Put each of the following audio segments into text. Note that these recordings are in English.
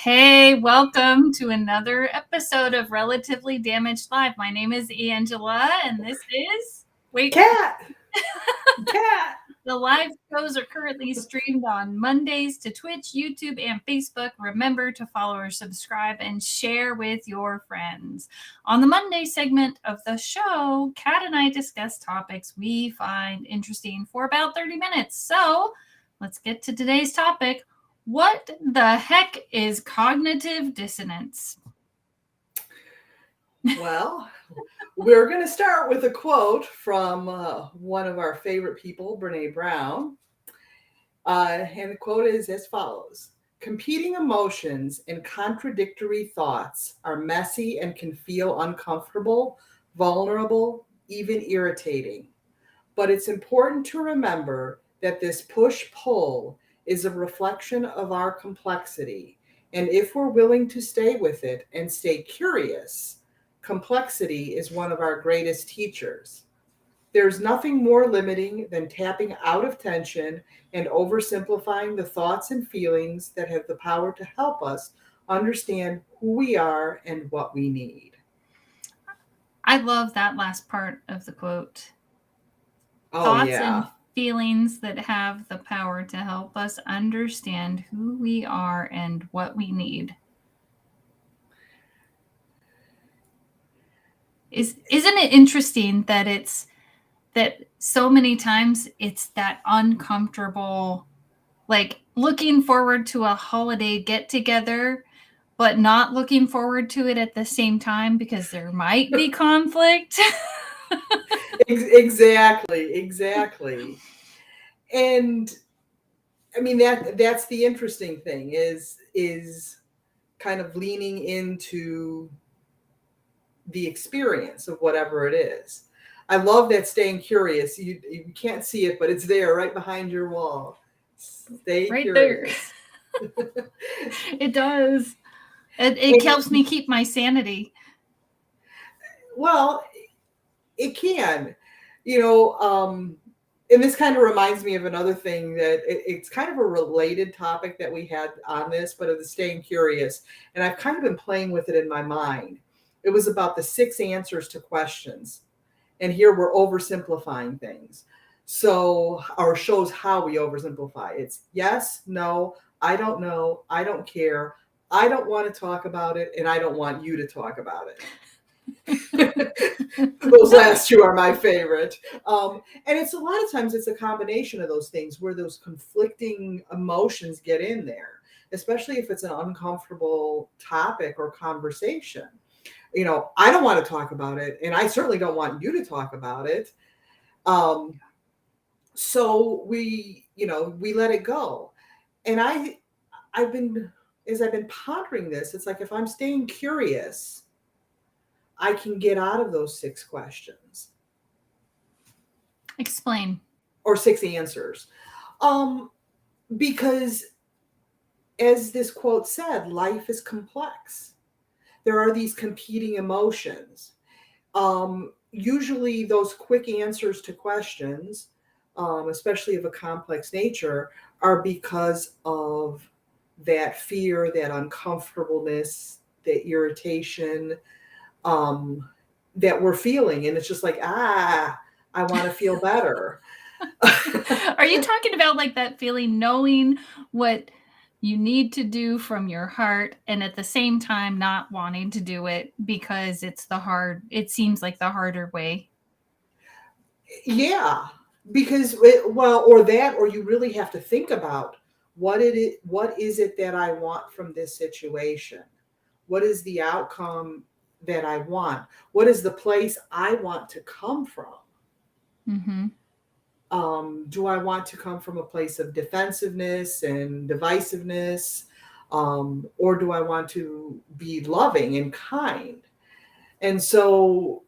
Hey, welcome to another episode of Relatively Damaged Live. My name is Angela, and this is... Kat! The live shows are currently streamed on Mondays to Twitch, YouTube, and Facebook. Remember to follow or subscribe and share with your friends. On the Monday segment of the show, Kat and I discuss topics we find interesting for about 30 minutes. So let's get to today's topic. What the heck is cognitive dissonance? Well, we're going to start with a quote from one of our favorite people, Brene Brown. And the quote is as follows: "Competing emotions and contradictory thoughts are messy and can feel uncomfortable, vulnerable, even irritating. But it's important to remember that this push-pull is a reflection of our complexity. And if we're willing to stay with it and stay curious, complexity is one of our greatest teachers. There's nothing more limiting than tapping out of tension and oversimplifying the thoughts and feelings that have the power to help us understand who we are and what we need." I love that last part of the quote. Oh, Thoughts yeah. and feelings that have the power to help us understand who we are and what we need. Isn't it interesting that that so many times it's that uncomfortable, like looking forward to a holiday get together, but not looking forward to it at the same time because there might be conflict. Exactly. And I mean, that's the interesting thing is kind of leaning into the experience of whatever it is. I love that staying curious. You can't see it, but it's there right behind your wall. Stay Right curious. there. It does. It helps me keep my sanity. Well, it can. And this kind of reminds me of another thing that it's kind of a related topic that we had on this, but of the staying curious. And I've kind of been playing with it in my mind. It was about the 6 answers to questions. And here we're oversimplifying things. So our shows how we oversimplify. It's yes, no, I don't know, I don't care, I don't want to talk about it, and I don't want you to talk about it. Those last 2 are my favorite. And it's a lot of times it's a combination of those things where those conflicting emotions get in there, especially if it's an uncomfortable topic or conversation. I don't want to talk about it, and I certainly don't want you to talk about it. So we let it go. And I've been pondering this, it's like if I'm staying curious, I can get out of those 6 questions. Explain. Or 6 answers. Because as this quote said, life is complex. There are these competing emotions. Usually those quick answers to questions, especially of a complex nature, are because of that fear, that uncomfortableness, that irritation, that we're feeling. And it's just like, I want to feel better. Are you talking about like that feeling, knowing what you need to do from your heart and at the same time not wanting to do it because it seems like the harder way? Yeah, because or you really have to think about what is it that I want from this situation? What is the outcome that I want? What is the place I want to come from? Mm-hmm. Do I want to come from a place of defensiveness and divisiveness? Or do I want to be loving and kind? And so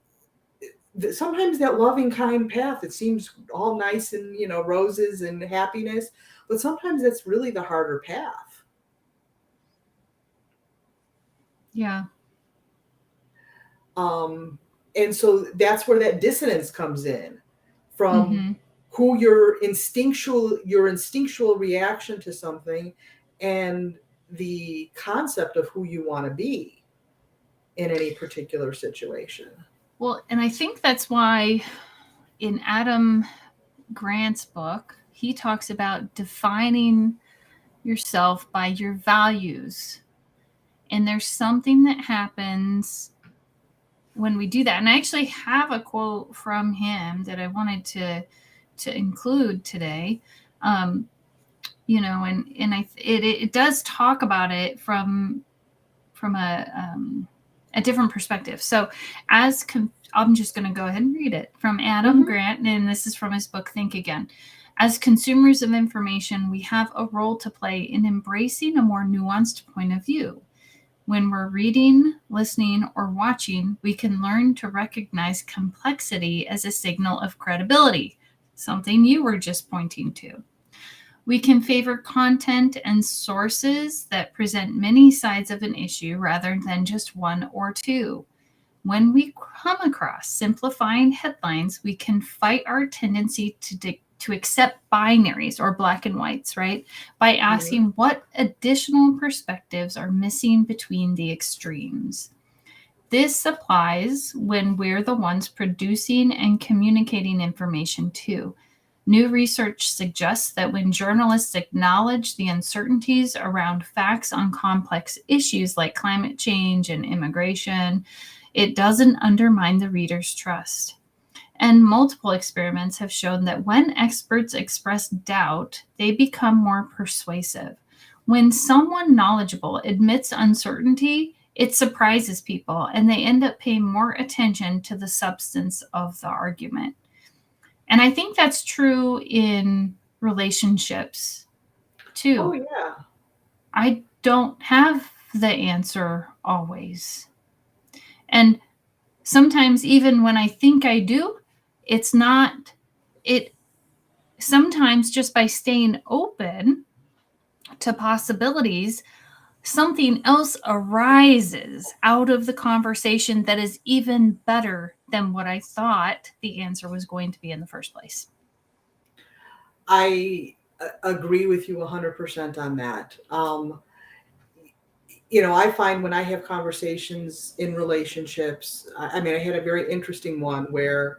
sometimes that loving, kind path, it seems all nice and, roses and happiness, but sometimes that's really the harder path. Yeah. And so that's where that dissonance comes in, from Mm-hmm. who your instinctual reaction to something and the concept of who you want to be in any particular situation. Well, and I think that's why in Adam Grant's book, he talks about defining yourself by your values. And there's something that happens when we do that. And I actually have a quote from him that I wanted to include today. It does talk about it from a different perspective. So I'm just going to go ahead and read it from Adam Grant, and this is from his book, Think Again. As consumers of information, we have a role to play in embracing a more nuanced point of view. When we're reading, listening, or watching, we can learn to recognize complexity as a signal of credibility, something you were just pointing to. We can favor content and sources that present many sides of an issue rather than just one or two. When we come across simplifying headlines, we can fight our tendency to accept binaries or black and whites, right? By asking what additional perspectives are missing between the extremes. This applies when we're the ones producing and communicating information too. New research suggests that when journalists acknowledge the uncertainties around facts on complex issues like climate change and immigration, it doesn't undermine the reader's trust. And multiple experiments have shown that when experts express doubt, they become more persuasive. When someone knowledgeable admits uncertainty, it surprises people, and they end up paying more attention to the substance of the argument. And I think that's true in relationships too. Oh, yeah. I don't have the answer always. And sometimes, even when I think I do, it's not. Sometimes just by staying open to possibilities, something else arises out of the conversation that is even better than what I thought the answer was going to be in the first place. I agree with you 100% on that. I find when I have conversations in relationships, I had a very interesting one where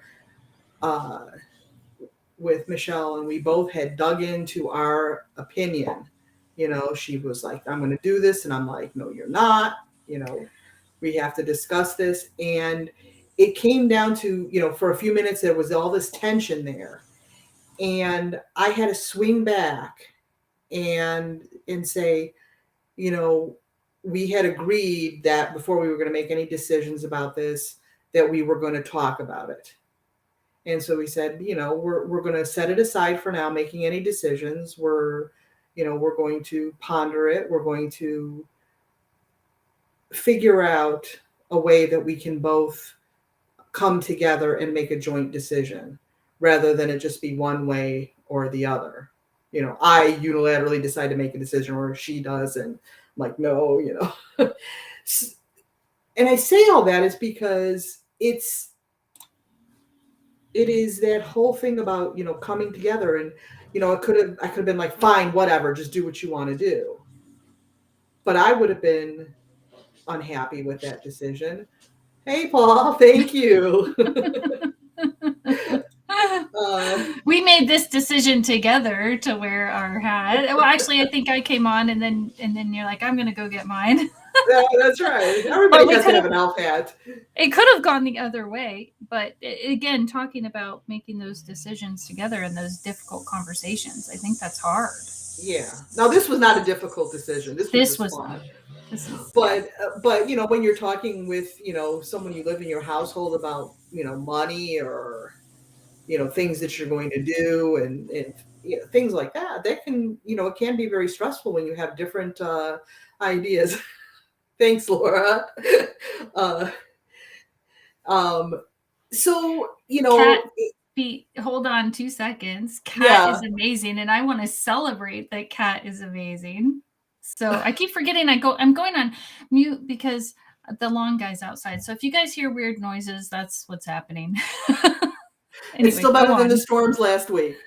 with Michelle, and we both had dug into our opinion. She was like, I'm going to do this. And I'm like, no, you're not. We have to discuss this. And it came down to, for a few minutes, there was all this tension there. And I had to swing back and say, we had agreed that before we were going to make any decisions about this, that we were going to talk about it. And so we said, we're going to set it aside for now, making any decisions. We're going to ponder it. We're going to figure out a way that we can both come together and make a joint decision rather than it just be one way or the other. I unilaterally decide to make a decision, or she does, and I'm like, no, And I say all that is because it is that whole thing about, coming together, and, I could have been like, fine, whatever, just do what you want to do. But I would have been unhappy with that decision. Hey, Paul, thank you. We made this decision together to wear our hat. Well, actually, I think I came on, and then you're like, I'm going to go get mine. That's right. Everybody has to have an elf hat. It could have gone the other way, but again, talking about making those decisions together and those difficult conversations, I think that's hard. Yeah. Now, this was not a difficult decision. This was fun. But when you're talking with, someone you live in your household about, money or, things that you're going to do and things like that, can, it can be very stressful when you have different ideas. Thanks, Laura. uh, um, so, Kat, hold on 2 seconds. Kat is yeah. amazing, and I want to celebrate that Kat is amazing. So I keep forgetting I'm going on mute because the lawn guy's outside. So if you guys hear weird noises, that's what's happening. It's Anyway, still better go than the on. storms last week.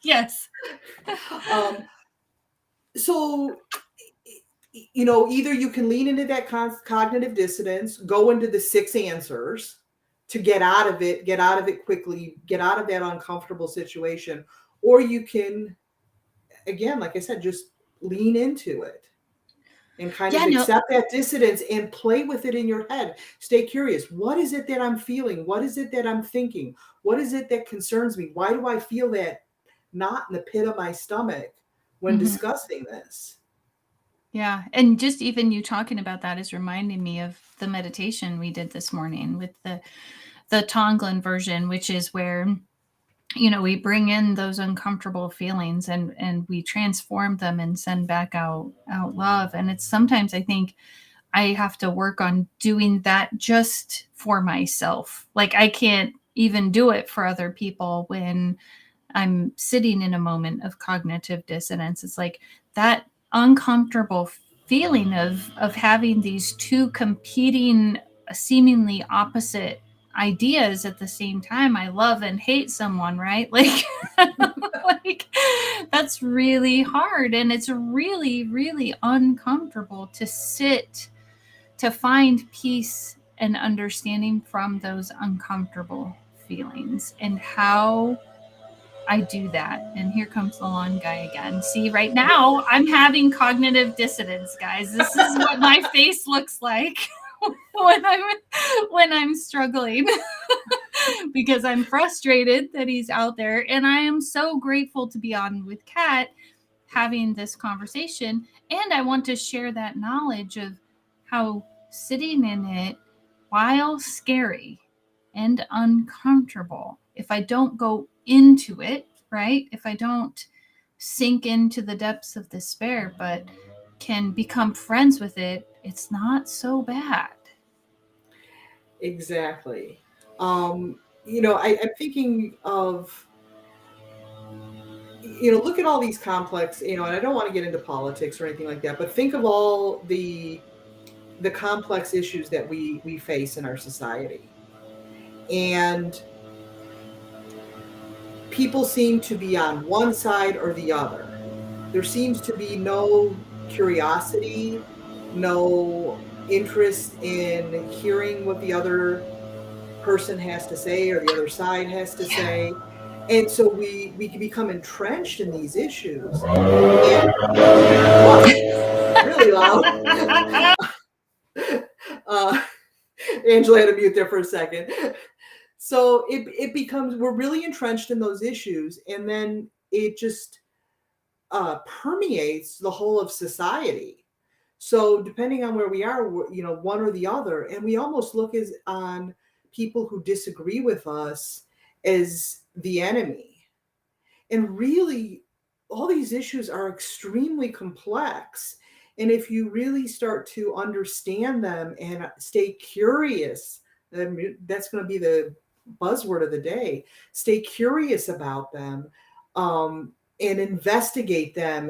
Yes. So, either you can lean into that cognitive dissonance, go into the 6 answers to get out of it quickly, get out of that uncomfortable situation, or you can, again, like I said, just lean into it and kind of Yeah, no. accept that dissonance and play with it in your head. Stay curious. What is it that I'm feeling? What is it that I'm thinking? What is it that concerns me? Why do I feel that knot in the pit of my stomach when discussing this? Yeah. And just even you talking about that is reminding me of the meditation we did this morning with the Tonglen version, which is where, we bring in those uncomfortable feelings and we transform them and send back out love. And it's sometimes I think I have to work on doing that just for myself. Like I can't even do it for other people when I'm sitting in a moment of cognitive dissonance. It's like that uncomfortable feeling of having these two competing, seemingly opposite ideas at the same time. I love and hate someone, right? Like, like that's really hard. And it's really, really uncomfortable to sit, to find peace and understanding from those uncomfortable feelings. And how I do that. And here comes the lawn guy again. See, right now I'm having cognitive dissonance, guys. This is what my face looks like when I'm struggling because I'm frustrated that he's out there. And I am so grateful to be on with Kat having this conversation. And I want to share that knowledge of how sitting in it, while scary and uncomfortable, if I don't go into it, right? If I don't sink into the depths of despair, but can become friends with it, it's not so bad. Exactly. I'm thinking of, look at all these complex, and I don't want to get into politics or anything like that, but think of all the complex issues that we face in our society. And people seem to be on one side or the other. There seems to be no curiosity, no interest in hearing what the other person has to say or the other side has to say. And so we can become entrenched in these issues. And really loud. Angela had to mute there for a second. So it becomes, we're really entrenched in those issues, and then it just permeates the whole of society. So depending on where we are, one or the other, and we almost look as on people who disagree with us as the enemy. And really, all these issues are extremely complex. And if you really start to understand them and stay curious, that's going to be the buzzword of the day. Stay curious about them, and investigate them,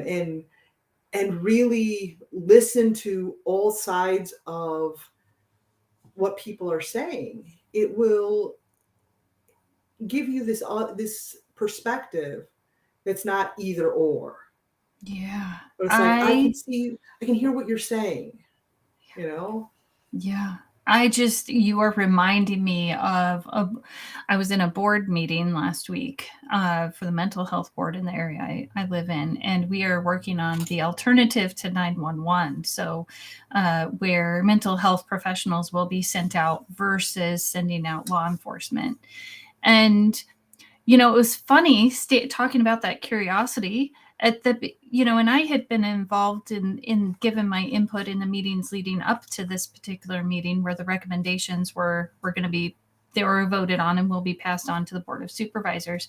and really listen to all sides of what people are saying. It will give you this perspective that's not either or. Yeah. But it's like, I can hear what you're saying, Yeah. You are reminding me of I was in a board meeting last week for the mental health board in the area I live in, and we are working on the alternative to 911. So where mental health professionals will be sent out versus sending out law enforcement. And, it was funny talking about that curiosity at the, and I had been involved in given my input in the meetings leading up to this particular meeting where the recommendations were going to be, they were voted on and will be passed on to the Board of Supervisors.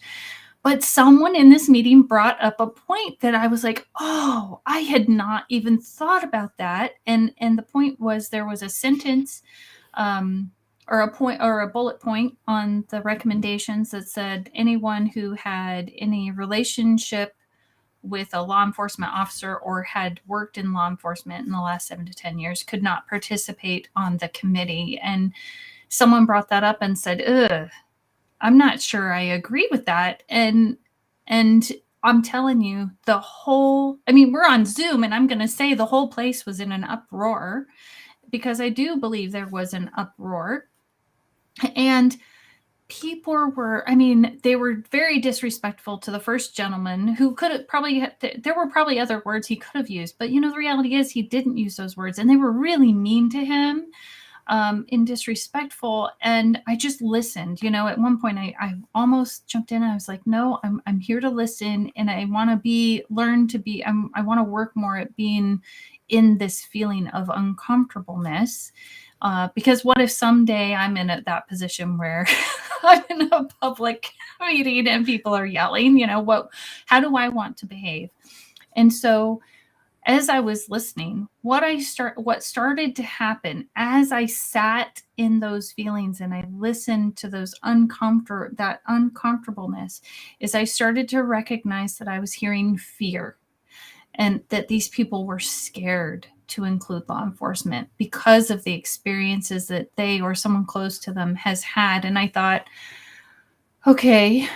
But someone in this meeting brought up a point that I was like, oh, I had not even thought about that. And the point was, there was a sentence or a point or a bullet point on the recommendations that said anyone who had any relationship with a law enforcement officer or had worked in law enforcement in the last 7 to 10 years could not participate on the committee. And someone brought that up and said, ugh, I'm not sure I agree with that. And I'm telling you, we're on Zoom, and I'm going to say the whole place was in an uproar, because I do believe there was an uproar. And people were, they were very disrespectful to the first gentleman, who could have probably, there were probably other words he could have used, but the reality is he didn't use those words, and they were really mean to him, and disrespectful. And I just listened. At one point I almost jumped in. I was like, no, I'm here to listen, and I want to I want to work more at being in this feeling of uncomfortableness. Because what if someday I'm in that position where I'm in a public meeting and people are yelling, how do I want to behave? And so as I was listening, what started to happen as I sat in those feelings and I listened to that uncomfortableness, is I started to recognize that I was hearing fear, and that these people were scared to include law enforcement because of the experiences that they or someone close to them has had. And I thought, okay,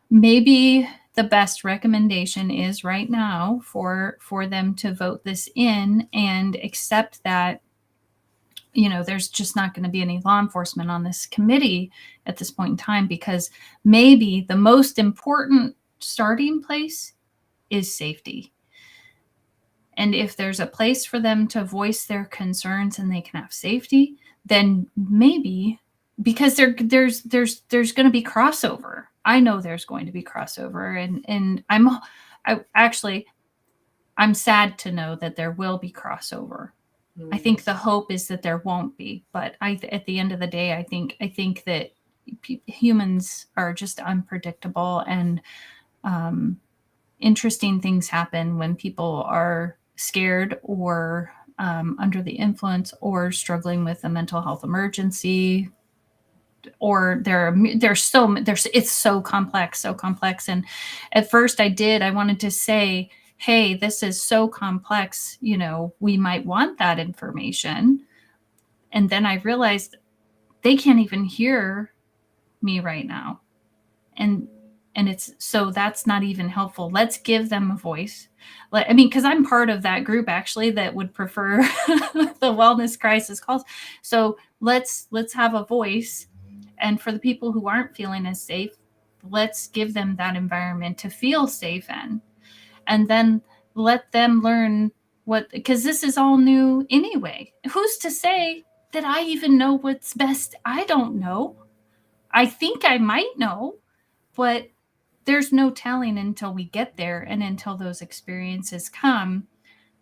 maybe the best recommendation is right now for them to vote this in and accept that, there's just not going to be any law enforcement on this committee at this point in time, because maybe the most important starting place is safety. And if there's a place for them to voice their concerns and they can have safety, then maybe, because there's going to be crossover. I know there's going to be crossover, and I'm sad to know that there will be crossover. I think the hope is that there won't be, but at the end of the day, I think that humans are just unpredictable, and interesting things happen when people are scared or under the influence or struggling with a mental health emergency, or it's so complex. And at first I wanted to say, hey, this is so complex, we might want that information. And then I realized they can't even hear me right now. And that's not even helpful. Let's give them a voice. Because I'm part of that group actually that would prefer the wellness crisis calls. So let's have a voice. And for the people who aren't feeling as safe, let's give them that environment to feel safe in. And then let them learn because this is all new anyway. Who's to say that I even know what's best? I don't know. I think I might know, but there's no telling until we get there and until those experiences come.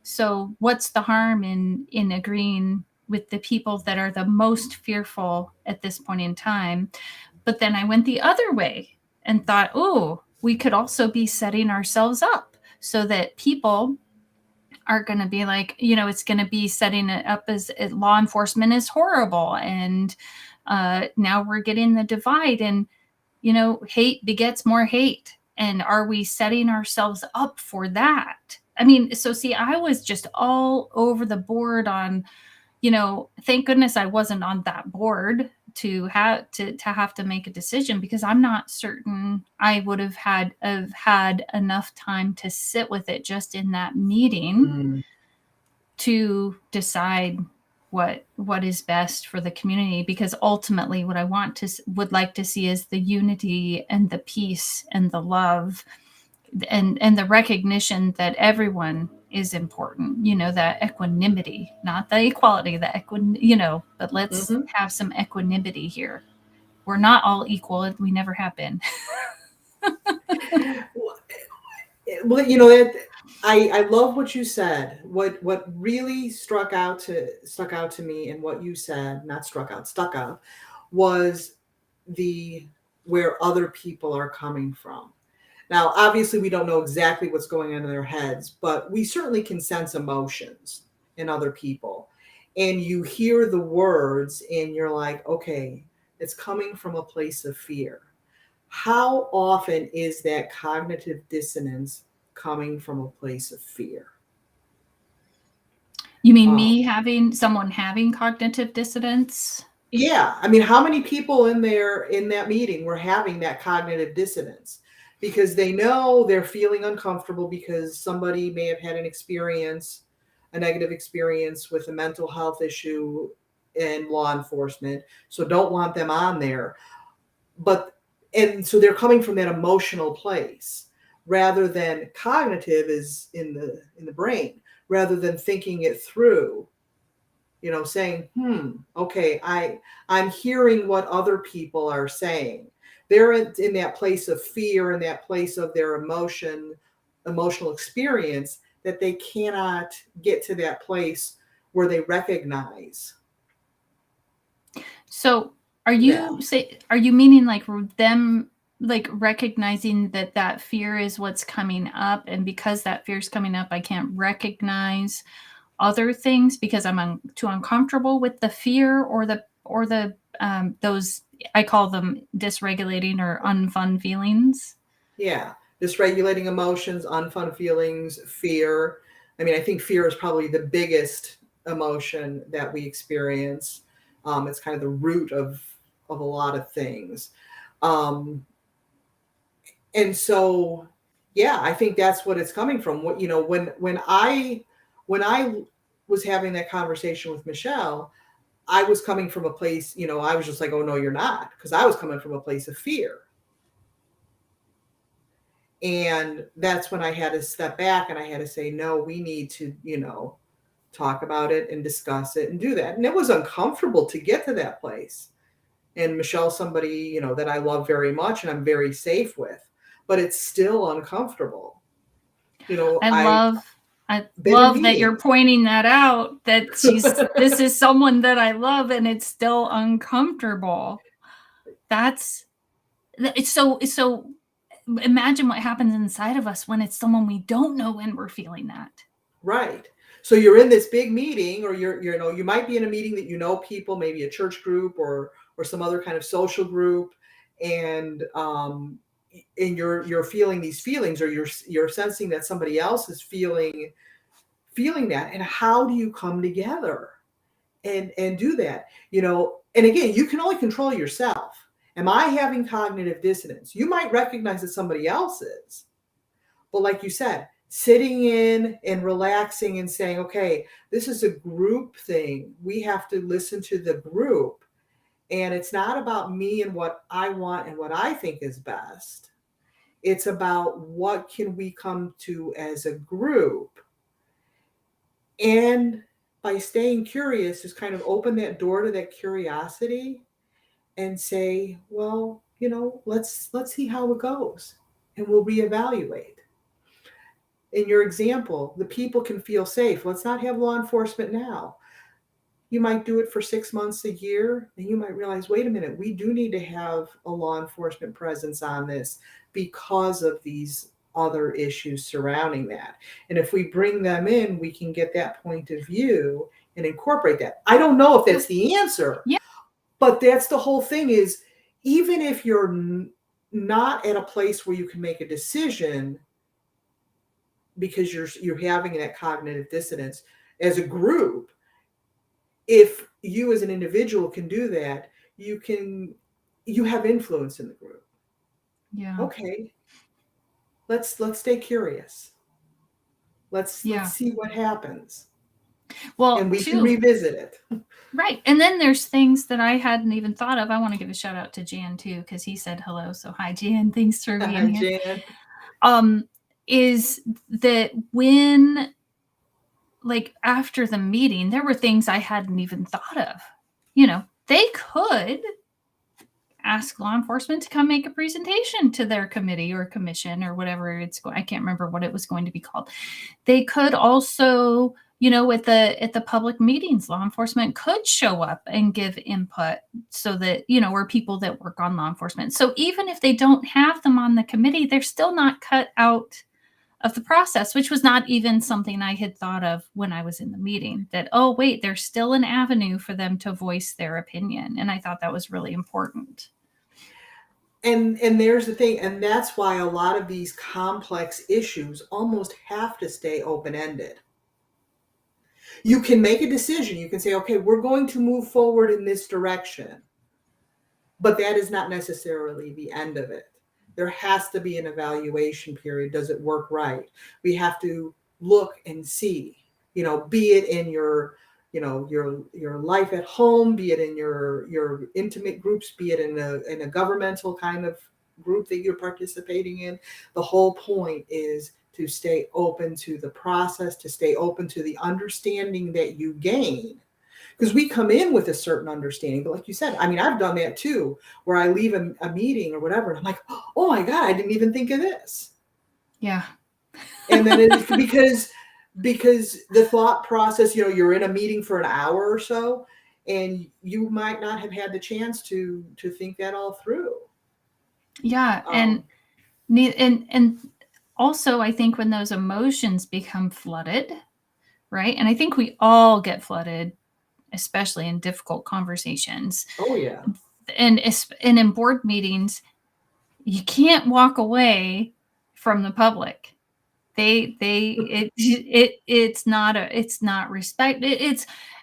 So what's the harm in agreeing with the people that are the most fearful at this point in time? But then I went the other way and thought, oh, we could also be setting ourselves up so that people are going to be like, it's going to be setting it up as law enforcement is horrible. And now we're getting the divide, and hate begets more hate. And are we setting ourselves up for that? So see, I was just all over the board on, thank goodness I wasn't on that board to have to make a decision, because I'm not certain I would have had enough time to sit with it just in that meeting to decide what is best for the community. Because ultimately what I would like to see is the unity and the peace and the love and the recognition that everyone is important, that equanimity, not the equality, but let's have some equanimity here. We're not all equal, and we never have been. Well, I love what you said. What really stuck out to me in what you said, not stuck out, was where other people are coming from. Now, obviously, we don't know exactly what's going on in their heads, but we certainly can sense emotions in other people. And you hear the words and you're like, okay, it's coming from a place of fear. How often is that cognitive dissonance coming from a place of fear? You mean me someone having cognitive dissonance? Yeah. I mean, how many people in that meeting were having that cognitive dissonance? Because they know they're feeling uncomfortable because somebody may have had a negative experience with a mental health issue in law enforcement. So don't want them on there. And so they're coming from that emotional place rather than cognitive is in the brain, rather than thinking it through, saying, okay, I'm hearing what other people are saying. They're in that place of fear, in that place of their emotional experience, that they cannot get to that place where they recognize. So are you meaning like them like recognizing that fear is what's coming up, and because that fear is coming up, I can't recognize other things because I'm too uncomfortable with the fear or the those, I call them dysregulating or unfun feelings? Yeah, dysregulating emotions, unfun feelings, fear. I mean, I think fear is probably the biggest emotion that we experience. It's kind of the root of a lot of things. And so, yeah, I think that's what it's coming from. When I was having that conversation with Michelle, I was coming from a place, I was just like, oh no, you're not, because I was coming from a place of fear. And that's when I had to step back and I had to say, no, we need to, talk about it and discuss it and do that. And it was uncomfortable to get to that place. And Michelle's somebody, that I love very much and I'm very safe with, but it's still uncomfortable. I love that you're pointing that out, that this is someone that I love and it's still uncomfortable. It's so imagine what happens inside of us when it's someone we don't know and we're feeling that. Right. So you're in this big meeting, or you might be in a meeting that people, maybe a church group or some other kind of social group, and you're feeling these feelings, or you're sensing that somebody else is feeling that. And how do you come together and do that? And again, you can only control yourself. Am I having cognitive dissonance? You might recognize that somebody else is, but like you said, sitting in and relaxing and saying, okay, this is a group thing. We have to listen to the group. And it's not about me and what I want and what I think is best. It's about what can we come to as a group. And by staying curious, just kind of open that door to that curiosity and say, well, let's see how it goes, and we'll reevaluate. In your example, the people can feel safe. Let's not have law enforcement now. You might do it for 6 months, a year, and you might realize, wait a minute, we do need to have a law enforcement presence on this because of these other issues surrounding that. And if we bring them in, we can get that point of view and incorporate that. I don't know if that's the answer, but that's the whole thing, is even if you're not at a place where you can make a decision because you're having that cognitive dissonance, as a group, if you as an individual can do that, you have influence in the group. Yeah. Okay. Let's stay curious. Let's see what happens. Well, and we can revisit it. Right. And then there's things that I hadn't even thought of. I want to give a shout out to Jan too, because he said hello. So hi, Jan. Thanks for being here. Jan. Is that when, like, after the meeting, there were things I hadn't even thought of. They could ask law enforcement to come make a presentation to their committee or commission or whatever I can't remember what it was going to be called. They could also, at the public meetings, law enforcement could show up and give input so that, or people that work on law enforcement. So even if they don't have them on the committee, they're still not cut out of the process, which was not even something I had thought of when I was in the meeting, that, oh, wait, there's still an avenue for them to voice their opinion. And I thought that was really important. And there's the thing, and that's why a lot of these complex issues almost have to stay open-ended. You can make a decision. You can say, okay, we're going to move forward in this direction. But that is not necessarily the end of it. There has to be an evaluation period. Does it work right? We have to look and see, be it in your life at home, be it in your intimate groups, be it in a governmental kind of group that you're participating in. The whole point is to stay open to the process, to stay open to the understanding that you gain. Because we come in with a certain understanding, but like you said, I mean, I've done that too, where I leave a meeting or whatever, and I'm like, oh my God, I didn't even think of this. Yeah. And then it's because the thought process, you're in a meeting for an hour or so, and you might not have had the chance to think that all through. Yeah. And also, I think when those emotions become flooded, right? And I think we all get flooded, especially in difficult conversations. Oh yeah. And in board meetings, you can't walk away from the public. It's not respect.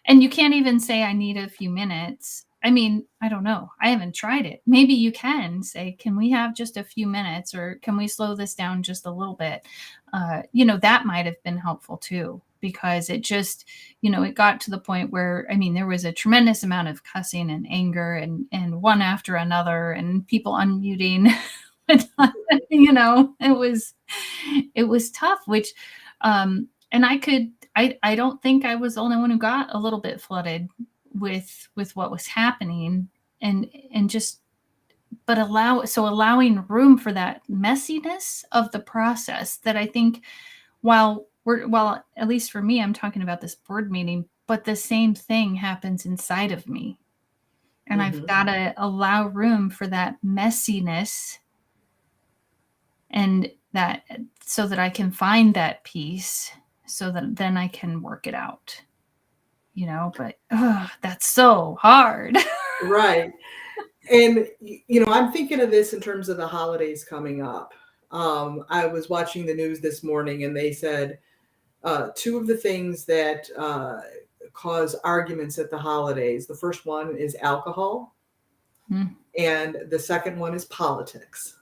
And you can't even say, I need a few minutes. I mean, I don't know. I haven't tried it. Maybe you can say, can we have just a few minutes, or can we slow this down just a little bit? That might have been helpful too, because it just, it got to the point where, I mean, there was a tremendous amount of cussing and anger and one after another, and people unmuting. It was tough, which, and I don't think I was the only one who got a little bit flooded with what was happening, but allowing room for that messiness of the process, that I think, while at least for me, I'm talking about this board meeting, but the same thing happens inside of me. And I've got to allow room for that messiness, and that, so that I can find that peace, so that then I can work it out, but that's so hard. Right. And, I'm thinking of this in terms of the holidays coming up. I was watching the news this morning, and they said two of the things that cause arguments at the holidays. The first one is alcohol, and the second one is politics.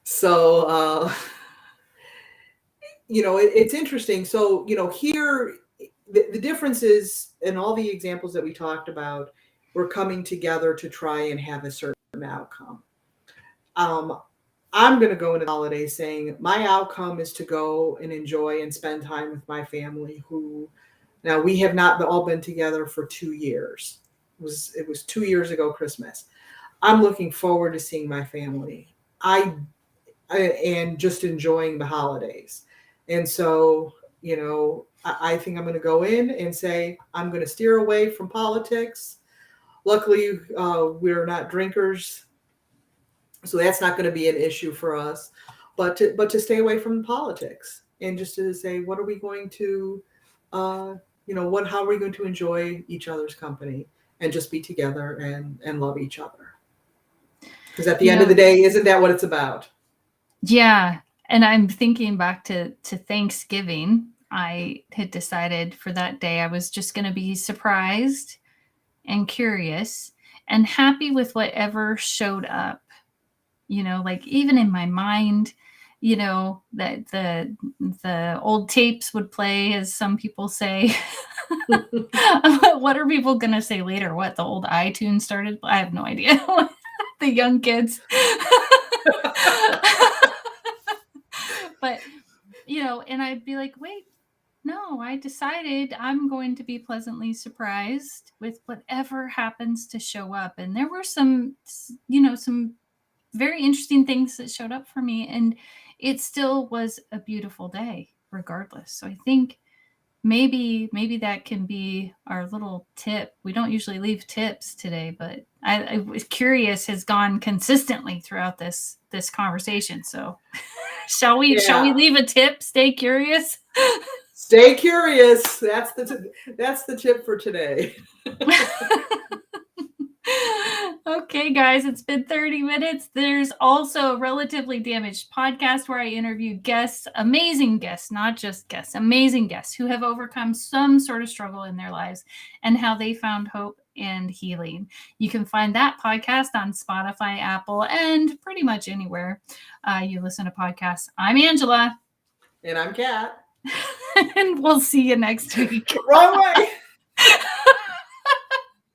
So, it's interesting. So, here, the difference is, in all the examples that we talked about, we're coming together to try and have a certain outcome. I'm going to go into the holidays saying my outcome is to go and enjoy and spend time with my family, who, now, we have not all been together for 2 years. It was 2 years ago Christmas. I'm looking forward to seeing my family. And just enjoying the holidays. And so, I think I'm going to go in and say, I'm going to steer away from politics. Luckily, we're not drinkers, so that's not going to be an issue for us. But to stay away from politics, and just to say, what are we going to, how are we going to enjoy each other's company, and just be together and love each other? Because at the end of the day, isn't that what it's about? Yeah. And I'm thinking back to Thanksgiving. I had decided for that day I was just going to be surprised and curious and happy with whatever showed up. Like, even in my mind, that the old tapes would play, as some people say. What are people going to say later? What, the old iTunes started? I have no idea. The young kids. But, and I'd be like, wait, no, I decided I'm going to be pleasantly surprised with whatever happens to show up. And there were some very interesting things that showed up for me. And it still was a beautiful day. regardless. So I think maybe that can be our little tip. We don't usually leave tips today, but I was curious has gone consistently throughout this conversation. So shall we leave a tip? Stay curious. Stay curious. That's the tip for today. Okay, guys, it's been 30 minutes. There's also a Relatively Damaged podcast where I interview guests, amazing guests, not just guests, amazing guests who have overcome some sort of struggle in their lives and how they found hope and healing. You can find that podcast on Spotify, Apple, and pretty much anywhere you listen to podcasts. I'm Angela. And I'm Kat. And we'll see you next week. Wrong way.